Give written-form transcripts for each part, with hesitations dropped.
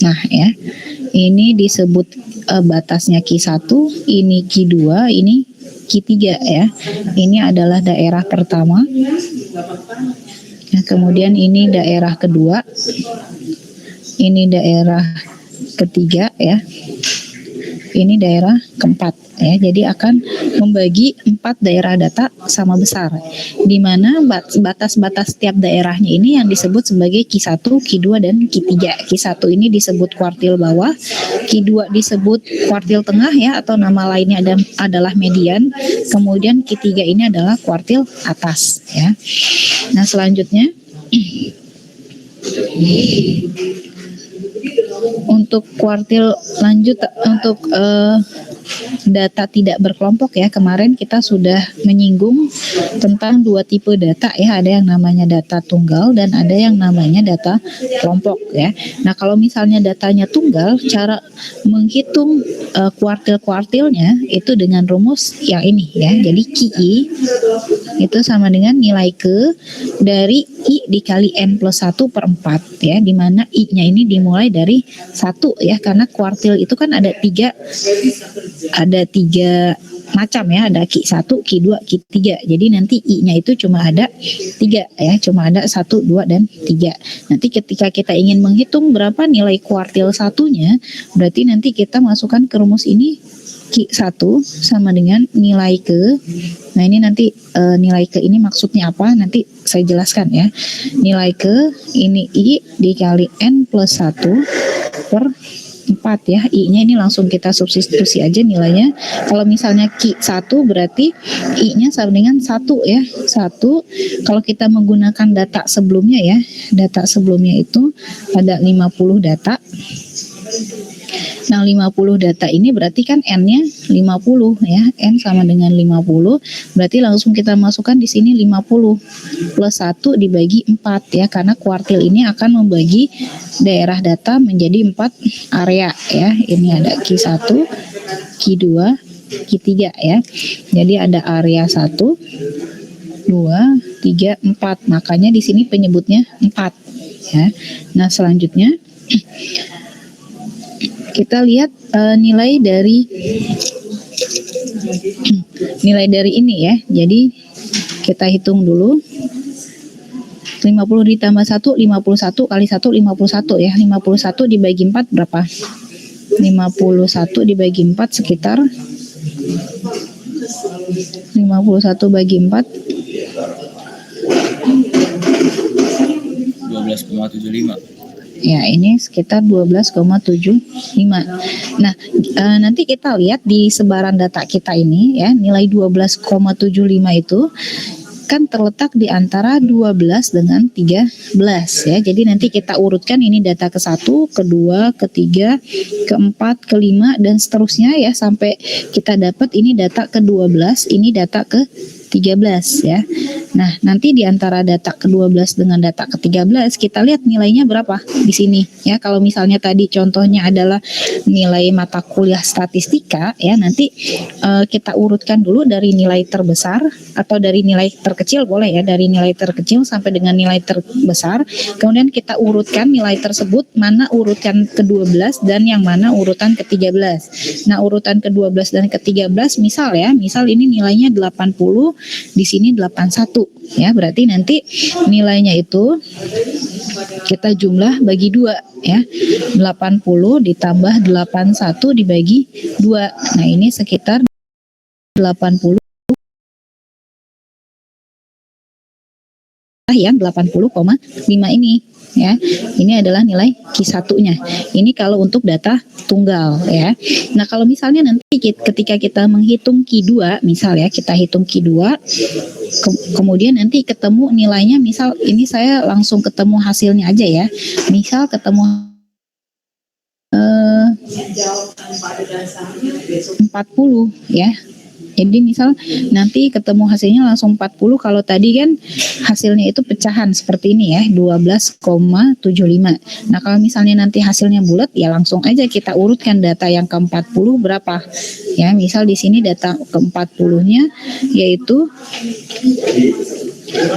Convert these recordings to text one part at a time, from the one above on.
Nah ya, ini disebut batasnya Q1, ini Q2, ini Q3 ya. Ini adalah daerah pertama. Nah, kemudian ini daerah kedua. Ini daerah ketiga ya. Ini daerah keempat ya. Jadi akan membagi 4 daerah data sama besar, di mana batas-batas setiap daerahnya ini yang disebut sebagai Q1, Q2 dan Q3. Q1 ini disebut kuartil bawah, Q2 disebut kuartil tengah ya, atau nama lainnya adalah median. Kemudian Q3 ini adalah kuartil atas ya. Nah, selanjutnya untuk kuartil lanjut, untuk data tidak berkelompok ya, kemarin kita sudah menyinggung tentang 2 tipe data ya, ada yang namanya data tunggal dan ada yang namanya data kelompok ya. Nah, kalau misalnya datanya tunggal, cara menghitung kuartil-kuartilnya itu dengan rumus yang ini ya. Jadi QI itu sama dengan nilai ke dari I dikali N+1/4 ya, dimana I-nya ini dimulai dari 1 ya, karena kuartil itu kan ada tiga macam ya, ada Q1, Q2, Q3. Jadi nanti I-nya itu cuma ada 3 ya, cuma ada 1, 2 dan 3. Nanti ketika kita ingin menghitung berapa nilai kuartil satunya, berarti nanti kita masukkan ke rumus ini, Q1 sama dengan nilai ke. Nah, ini nanti nilai ke ini maksudnya apa, nanti saya jelaskan ya. Nilai ke ini I dikali N+1/4 ya. I-nya ini langsung kita substitusi aja nilainya. Kalau misalnya Q1 berarti I-nya sama dengan 1 ya. 1, kalau kita menggunakan data sebelumnya ya. Data sebelumnya itu ada 50 data. Nah, 50 data ini berarti kan N-nya 50 ya. N sama dengan 50. Berarti langsung kita masukkan di sini 50 plus 1 dibagi 4 ya, karena kuartil ini akan membagi daerah data menjadi 4 area ya. Ini ada Q1, Q2, Q3 ya. Jadi ada area 1, 2, 3, 4. Makanya di sini penyebutnya 4 ya. Nah, selanjutnya kita lihat nilai dari ini ya. Jadi kita hitung dulu. 50 ditambah 1, 51 kali 1, 51 ya. 51 dibagi 4 berapa? 51 dibagi 4 sekitar 51 bagi 4 12,75. Ya, ini sekitar 12,75. Nah, nanti kita lihat di sebaran data kita ini ya, nilai 12,75 itu kan terletak di antara 12 dengan 13 ya. Jadi nanti kita urutkan ini data ke-1, ke-2, ke-3, ke-4, ke-5 dan seterusnya ya, sampai kita dapat ini data ke-12, ini data ke-13 ya. Nah, nanti di antara data ke-12 dengan data ke-13 kita lihat nilainya berapa di sini ya. Kalau misalnya tadi contohnya adalah nilai mata kuliah statistika ya, nanti kita urutkan dulu dari nilai terbesar atau dari nilai terkecil boleh ya, dari nilai terkecil sampai dengan nilai terbesar. Kemudian kita urutkan nilai tersebut, mana urutan ke-12 dan yang mana urutan ke-13. Nah, urutan ke-12 dan ke-13 misal ini nilainya 80, di sini 81 ya, berarti nanti nilainya itu kita jumlah bagi 2 ya. 80 ditambah 81 dibagi 2. Nah, ini sekitar 80 yang 80,5 ini ya. Ini adalah nilai Q1-nya. Ini kalau untuk data tunggal ya. Nah, kalau misalnya nanti ketika kita menghitung Q2, misal ya, kita hitung Q2 kemudian nanti ketemu nilainya, misal ini saya langsung ketemu hasilnya aja ya. Misal ketemu 40 ya. Jadi misal nanti ketemu hasilnya langsung 40, kalau tadi kan hasilnya itu pecahan seperti ini ya, 12,75. Nah, kalau misalnya nanti hasilnya bulat ya langsung aja kita urutkan data yang ke-40 berapa. Ya, misal di sini data ke-40-nya yaitu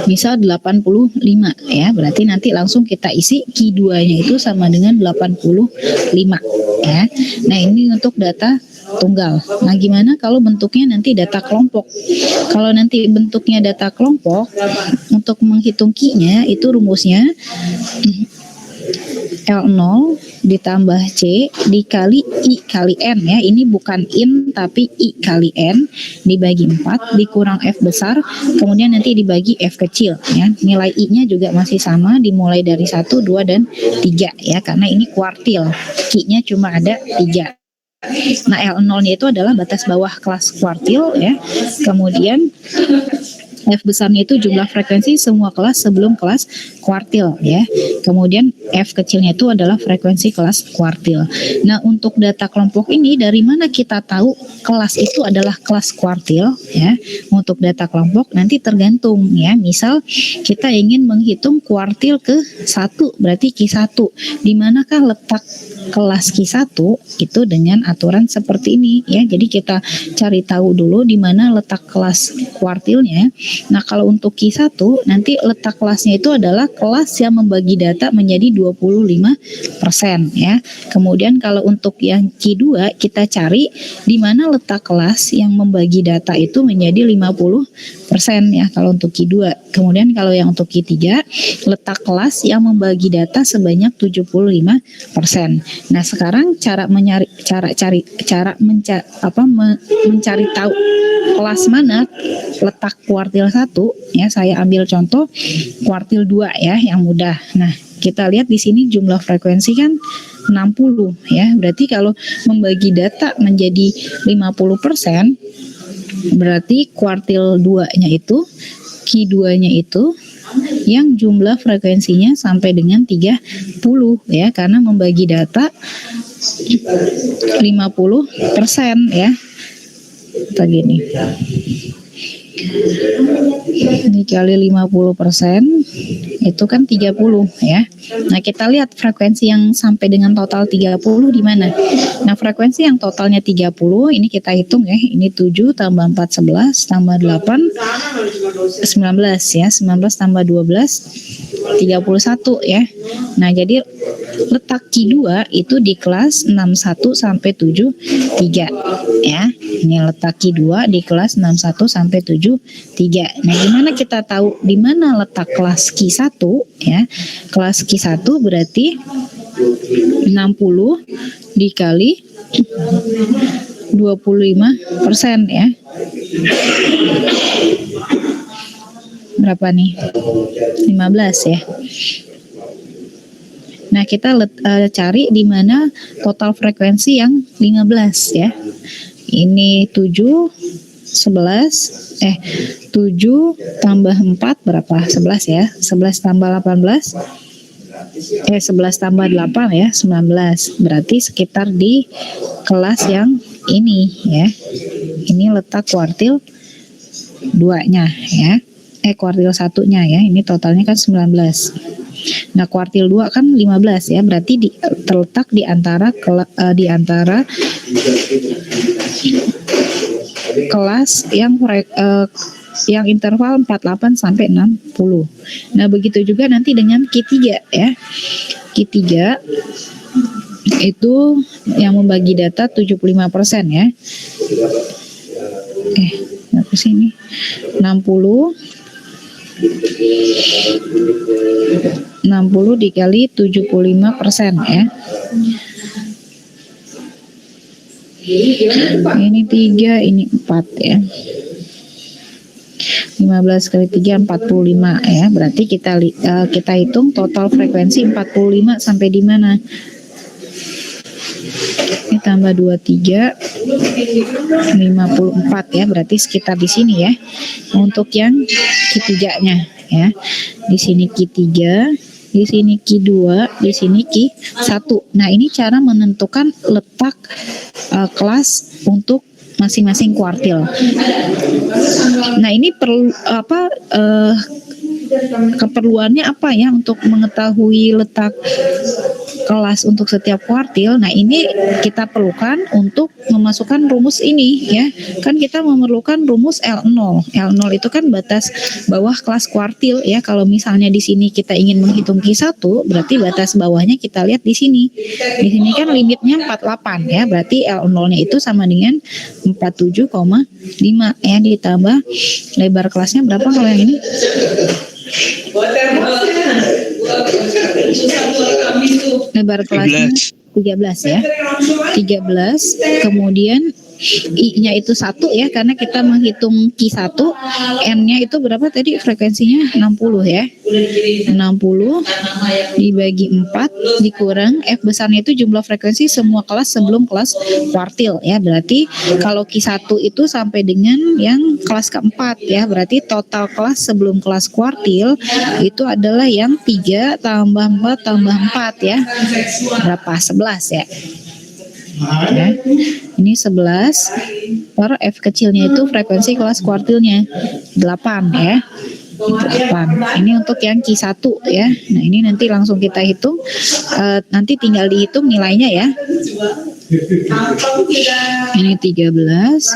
misal 85 ya, berarti nanti langsung kita isi Q2-nya itu sama dengan 85 ya. Nah, ini untuk data tunggal. Nah, gimana kalau bentuknya nanti data kelompok? Kalau nanti bentuknya data kelompok, untuk menghitung Q-nya itu rumusnya L0 ditambah C dikali I kali N ya. Ini bukan in tapi I kali N dibagi 4 dikurang F besar, kemudian nanti dibagi F kecil ya. Nilai I-nya juga masih sama, dimulai dari 1, 2, dan 3 ya, karena ini kuartil. Q-nya cuma ada 3. Nah, L0-nya itu adalah batas bawah kelas kuartil ya. Kemudian F besarnya itu jumlah frekuensi semua kelas sebelum kelas kuartil ya. Kemudian F kecilnya itu adalah frekuensi kelas kuartil. Nah, untuk data kelompok ini dari mana kita tahu kelas itu adalah kelas kuartil ya? Untuk data kelompok nanti tergantung ya. Misal kita ingin menghitung kuartil ke 1, berarti Q1. Di manakah letak kelas Q1 itu dengan aturan seperti ini ya. Jadi kita cari tahu dulu di mana letak kelas kuartilnya. Nah, kalau untuk Q1 nanti letak kelasnya itu adalah kelas yang membagi data menjadi 25% ya. Kemudian kalau untuk yang Q2 kita cari di mana letak kelas yang membagi data itu menjadi 50% ya kalau untuk Q2. Kemudian kalau yang untuk Q3 letak kelas yang membagi data sebanyak 75%. Nah, sekarang mencari tahu kelas mana letak kuartil 1 ya, saya ambil contoh kuartil 2 ya yang mudah. Nah, kita lihat di sini jumlah frekuensi kan 60 ya. Berarti kalau membagi data menjadi 50%, berarti kuartil 2-nya itu Q2-nya itu yang jumlah frekuensinya sampai dengan 30 ya, karena membagi data 50% ya. Kita gini. Dikali 50% itu kan 30 ya. Nah, kita lihat frekuensi yang sampai dengan total 30 di mana? Nah, frekuensi yang totalnya 30 ini kita hitung ya. Ini 7 tambah 4 11 tambah 8 19 ya. 19 tambah 12 31 ya. Nah, jadi letak Q2 itu di kelas 61 sampai 73 ya. Ini letak Q2 di kelas 61 sampai 73. Nah, gimana kita tahu di mana letak kelas Q1 ya? Kelas Q1 berarti 60 dikali 25% ya. Berapa nih? 15 ya. Nah, kita cari di mana total frekuensi yang 15 ya. Ini 7 tambah 4 berapa? 11 ya. 11 tambah 18 11 tambah 8 ya, 19. Berarti sekitar di kelas yang ini ya. Ini letak kuartil 2-nya ya. Kuartil 1-nya ya. Ini totalnya kan 19. Nah, kuartil 2 kan 15 ya. Berarti terletak di antara kelas yang interval 48 sampai 60. Nah, begitu juga nanti dengan Q3 ya. Q3 itu yang membagi data 75% ya. Ke sini 60 dikali 75% ya. Ini 3, ini 4 ya. 15 kali 3 45 ya. Berarti kita hitung total frekuensi 45 sampai di mana? Ini tambah 23 54 ya. Berarti sekitar di sini ya. Untuk yang Q3-nya ya. Di sini Q3, di sini Q2, di sini Q1. Nah, ini cara menentukan letak kelas untuk masing-masing kuartil. Nah, ini perlu keperluannya apa ya untuk mengetahui letak kelas untuk setiap kuartil. Nah, ini kita perlukan untuk memasukkan rumus ini ya. Kan kita memerlukan rumus L0. L0 itu kan batas bawah kelas kuartil ya. Kalau misalnya di sini kita ingin menghitung Q1, berarti batas bawahnya kita lihat di sini. Di sini kan limitnya 48 ya. Berarti L0-nya itu sama dengan 47,5 ya, ditambah lebar kelasnya berapa kalau yang ini? Lebar kelasnya 13 ya. 13, kemudian I-nya itu 1 ya, karena kita menghitung Q1, N-nya itu berapa tadi frekuensinya? 60 ya. 60 dibagi 4 dikurang F besarnya itu jumlah frekuensi semua kelas sebelum kelas kuartil ya. Berarti kalau Q1 itu sampai dengan yang kelas keempat ya, berarti total kelas sebelum kelas kuartil itu adalah yang 3 tambah 4 tambah 4 ya. Berapa? 11 ya. Ya, ini 11 per F kecilnya itu frekuensi kelas kuartilnya 8 ya. 8. Ini untuk yang Q1 ya. Nah, ini nanti langsung kita hitung. Nanti tinggal dihitung nilainya ya. Ini 13.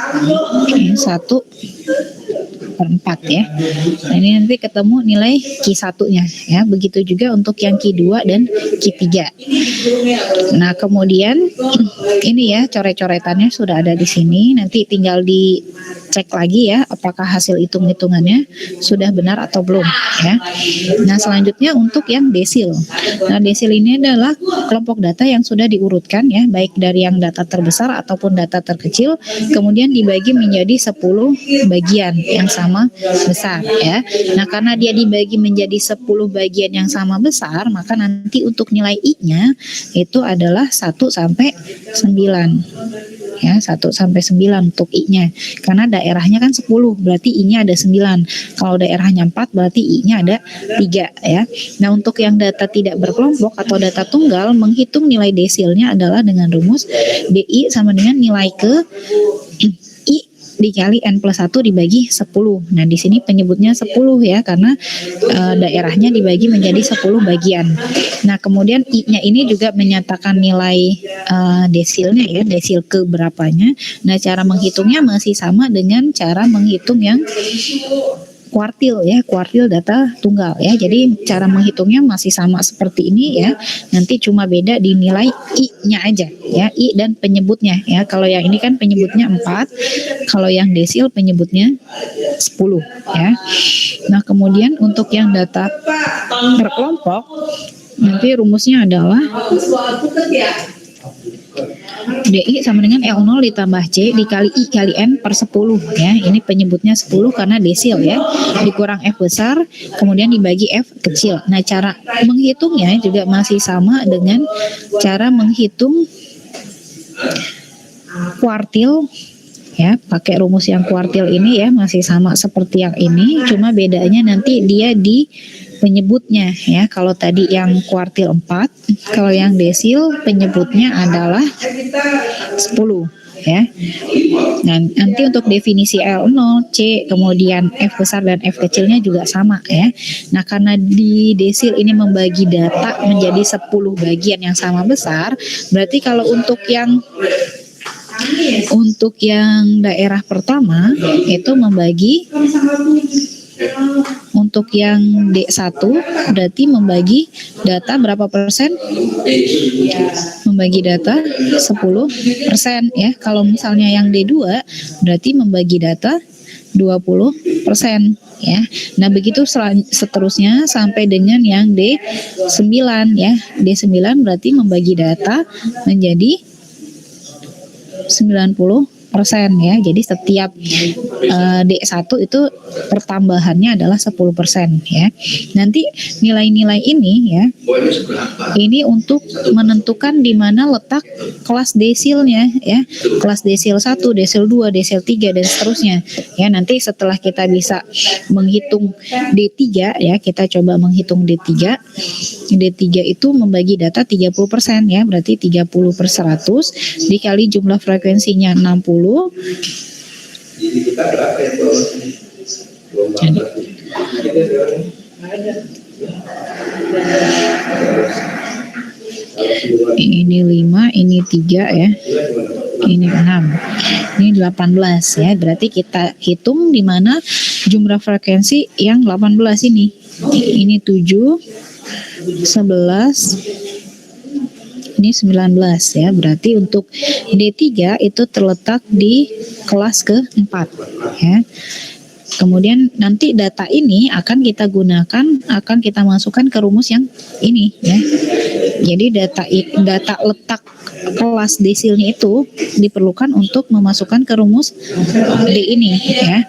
Ini 1 per 4 ya. Nah, ini nanti ketemu nilai Q1-nya ya. Begitu juga untuk yang Q2 dan Q3. Nah, kemudian ini ya coret-coretannya sudah ada di sini. Nanti tinggal dicek lagi ya apakah hasil hitung-hitungannya sudah benar atau belum ya. Nah, selanjutnya untuk yang desil. Nah, desil ini adalah kelompok data yang sudah diurutkan ya, baik dari yang data terbesar ataupun data terkecil, kemudian dibagi menjadi 10 bagian yang sama besar ya. Nah, karena dia dibagi menjadi 10 bagian yang sama besar, maka nanti untuk nilai I-nya itu adalah 1 sampai 9. Ya, 1 sampai 9 untuk I-nya. Karena daerahnya kan 10, berarti I-nya ada 9. Kalau daerahnya 4, berarti I-nya ada 3 ya. Nah, untuk yang data tidak berkelompok atau data tunggal, menghitung nilai desilnya adalah dengan rumus DI sama dengan nilai ke I dikali N plus 1 dibagi 10. Nah, di sini penyebutnya 10 ya, karena daerahnya dibagi menjadi 10 bagian. Nah, kemudian I-nya ini juga menyatakan nilai desilnya ya, desil ke berapanya. Nah, cara menghitungnya masih sama dengan cara menghitung yang kuartil ya, kuartil data tunggal ya. Jadi cara menghitungnya masih sama seperti ini ya. Nanti cuma beda di nilai I-nya aja ya, I dan penyebutnya ya. Kalau yang ini kan penyebutnya 4, kalau yang desil penyebutnya 10 ya. Nah, kemudian untuk yang data berkelompok nanti rumusnya adalah DI sama dengan L0 ditambah C dikali I kali N per 10 ya. Ini penyebutnya 10 karena desil ya. Dikurang F besar kemudian dibagi F kecil. Nah, cara menghitungnya juga masih sama dengan cara menghitung kuartil ya, pakai rumus yang kuartil ini ya, masih sama seperti yang ini, cuma bedanya nanti dia di penyebutnya ya. Kalau tadi yang kuartil 4, kalau yang desil penyebutnya adalah 10 ya. Dan nanti untuk definisi L0, C, kemudian F besar dan F kecilnya juga sama ya. Nah, karena di desil ini membagi data menjadi 10 bagian yang sama besar, berarti kalau untuk yang daerah pertama itu membagi, untuk yang D1 berarti membagi data berapa persen? Membagi data 10% ya. Kalau misalnya yang D2 berarti membagi data 20% ya. Nah, begitu seterusnya sampai dengan yang D9 ya. D9 berarti membagi data menjadi 90% ya. Jadi setiap D1 itu pertambahannya adalah 10% ya. Nanti nilai-nilai ini ya, ini untuk menentukan di mana letak kelas desilnya ya. Kelas desil 1, desil 2, desil 3 dan seterusnya. Ya, nanti setelah kita bisa menghitung D3 ya, kita coba menghitung D3. D3 itu membagi data 30% ya, berarti 30 per 100 dikali jumlah frekuensinya 60. Jadi kita berapa ya Ini 5, ini 3 ya. Ini 6. Ini 18 ya. Berarti kita hitung di mana jumlah frekuensi yang 18 ini. Ini 7, 11, ini 19 ya. Berarti untuk D3 itu terletak di kelas ke-4 ya. Kemudian nanti data ini akan kita gunakan, akan kita masukkan ke rumus yang ini ya. Jadi data letak kelas desilnya itu diperlukan untuk memasukkan ke rumus D ini ya.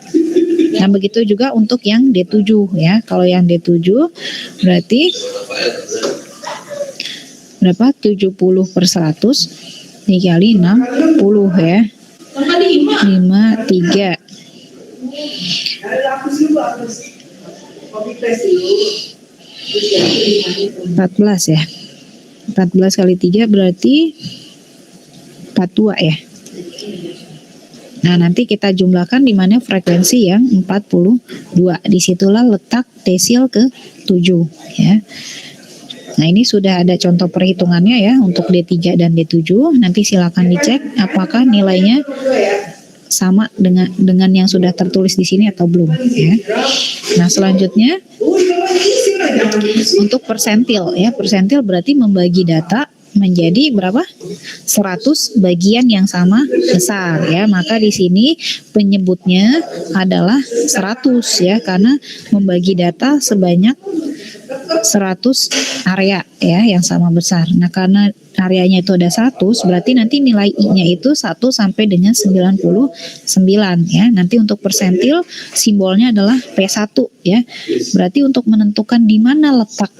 Nah, begitu juga untuk yang D7 ya. Kalau yang D7 berarti berapa? 70/100 dikali 60 ya. 5, 3. 14 ya. 14 kali 3 berarti 42 ya. Nah, nanti kita jumlahkan di mana frekuensi yang 42. Disitulah letak desil ke-7 ya. Nah, ini sudah ada contoh perhitungannya ya untuk D3 dan D7. Nanti silakan dicek apakah nilainya sama dengan yang sudah tertulis di sini atau belum ya. Nah, selanjutnya untuk persentil ya. Persentil berarti membagi data menjadi berapa? 100 bagian yang sama besar ya. Maka di sini penyebutnya adalah 100 ya, karena membagi data sebanyak 100 area ya yang sama besar. Nah, karena areanya itu ada 100, berarti nanti nilai I-nya itu 1 sampai dengan 99 ya. Nanti untuk persentil simbolnya adalah P1 ya. Berarti untuk menentukan di mana letak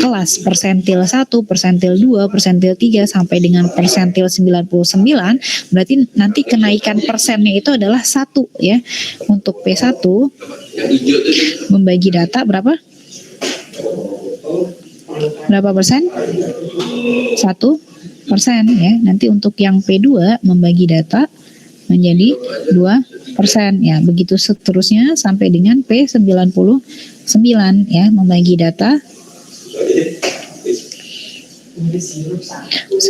kelas persentil 1, persentil 2, persentil 3 sampai dengan persentil 99, berarti nanti kenaikan persennya itu adalah 1 ya. Untuk P1 membagi data berapa? Berapa persen? 1% ya. Nanti untuk yang P2 membagi data menjadi 2% ya. Begitu seterusnya sampai dengan P99 ya, membagi data 99%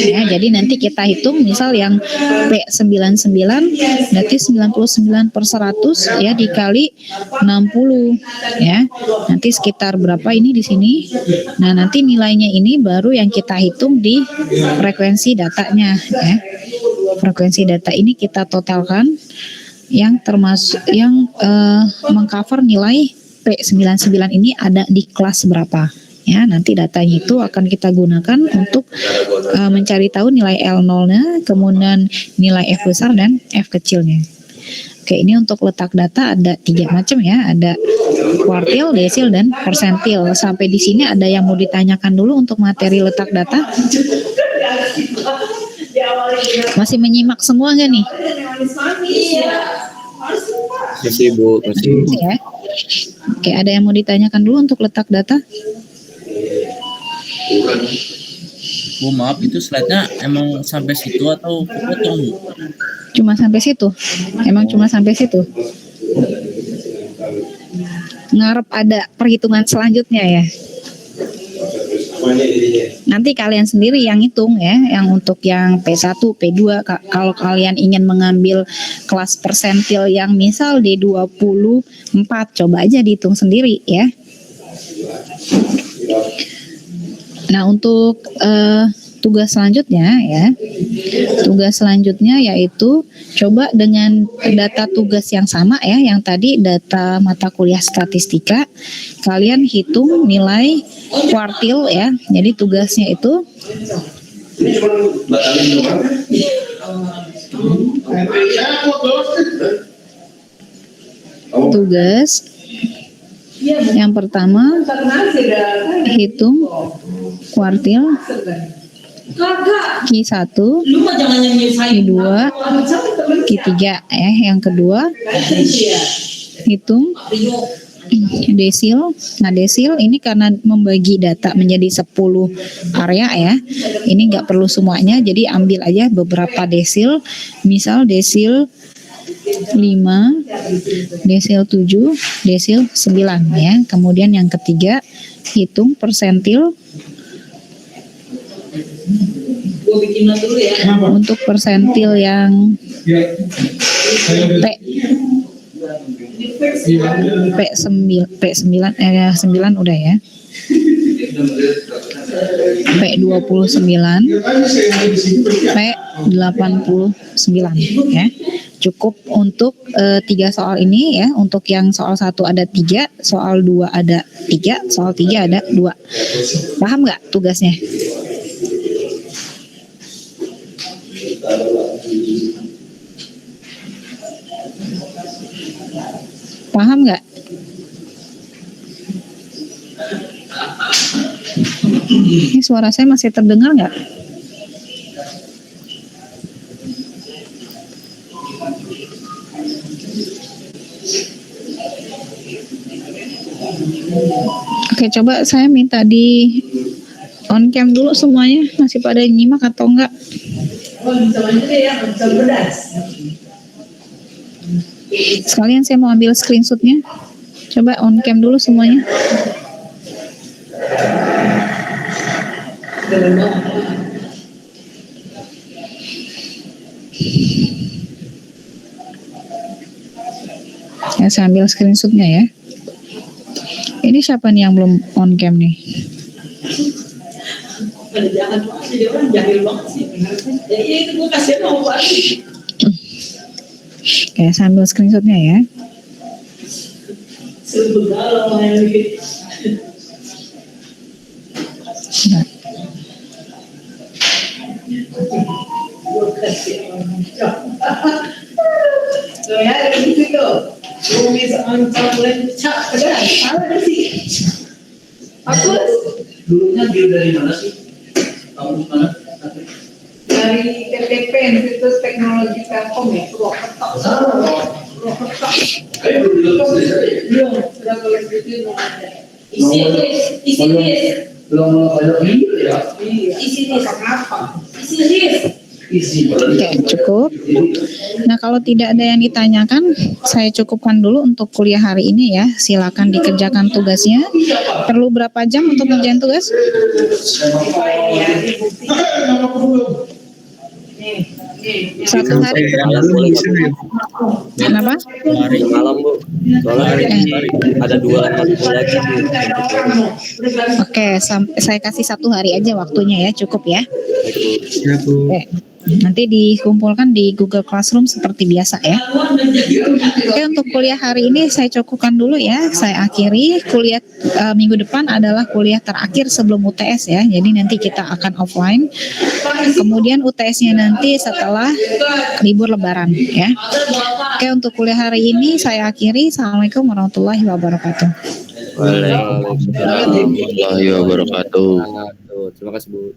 ya. Jadi nanti kita hitung misal yang P99 berarti 99/100 ya dikali 60 ya. Nanti sekitar berapa ini di sini? Nah, nanti nilainya ini baru yang kita hitung di frekuensi datanya ya. Frekuensi data ini kita totalkan yang termasuk yang mengcover nilai P99 ini ada di kelas berapa. Ya, nanti datanya itu akan kita gunakan untuk mencari tahu nilai L0-nya, kemudian nilai F besar dan F kecilnya. Oke, ini untuk letak data ada 3 macam ya, ada kuartil, desil, dan persentil. Sampai di sini ada yang mau ditanyakan dulu untuk materi letak data? Masih menyimak semua nggak nih? Masih Bu, masih. Ya. Oke, ada yang mau ditanyakan dulu untuk letak data? Bu, maaf, itu slide-nya emang sampai situ atau kepotong? Cuma sampai situ. Emang cuma sampai situ. Ngarep ada perhitungan selanjutnya ya. Nanti kalian sendiri yang hitung ya, yang untuk yang P1, P2. Kalau kalian ingin mengambil kelas persentil yang misal D24, coba aja dihitung sendiri ya. Nah, untuk tugas selanjutnya ya. Tugas selanjutnya yaitu coba dengan data tugas yang sama ya, yang tadi data mata kuliah statistika, kalian hitung nilai kuartil ya. Jadi tugasnya itu tugas yang pertama hitung kuartil Q1, Q2, Q3 ya. Yang kedua hitung desil. Nah, desil ini karena membagi data menjadi 10 area ya. Ini nggak perlu semuanya, jadi ambil aja beberapa desil. Misal desil desil 7, desil 9 ya. Kemudian yang ketiga, hitung persentil. Untuk persentil yang P9 udah ya. P29, P89 ya. Cukup untuk 3 soal ini ya. Untuk yang soal 1 ada 3, soal 2 ada 3, soal 3 ada 2. Paham nggak tugasnya? Paham nggak? Ini suara saya masih terdengar nggak? Oke, coba saya minta di on cam dulu semuanya. Masih pada nyimak atau enggak? Sekalian saya mau ambil screenshotnya. Coba on cam dulu semuanya. Ya, saya ambil screenshotnya ya. Ini siapa nih yang belum on cam nih? Oke, saya ambil screenshotnya ya. Nah. Dulunya dia dari mana sih? Kampus mana? Dari TTP, Institut Teknologi Telkom ya, Purwokerto. Belum, sudah boleh bikin isi Belum banyak video ya? isi kenapa? Oke, cukup. Nah, kalau tidak ada yang ditanyakan, saya cukupkan dulu untuk kuliah hari ini ya. Silakan dikerjakan tugasnya. Perlu berapa jam untuk ngerjain tugas? Satu hari. Kenapa? Malam Bu, soalnya hari ini ada 2 matkul lagi Bu. Oke, saya kasih 1 hari aja waktunya ya, cukup ya. Oke. Nanti dikumpulkan di Google Classroom seperti biasa ya. Oke, untuk kuliah hari ini saya cukupkan dulu ya. Saya akhiri. Kuliah minggu depan adalah kuliah terakhir sebelum UTS ya. Jadi nanti kita akan offline. Kemudian UTS-nya nanti setelah libur Lebaran ya. Oke, untuk kuliah hari ini saya akhiri. Assalamualaikum warahmatullahi wabarakatuh. Waalaikumsalam warahmatullahi wabarakatuh. Terima kasih Bu.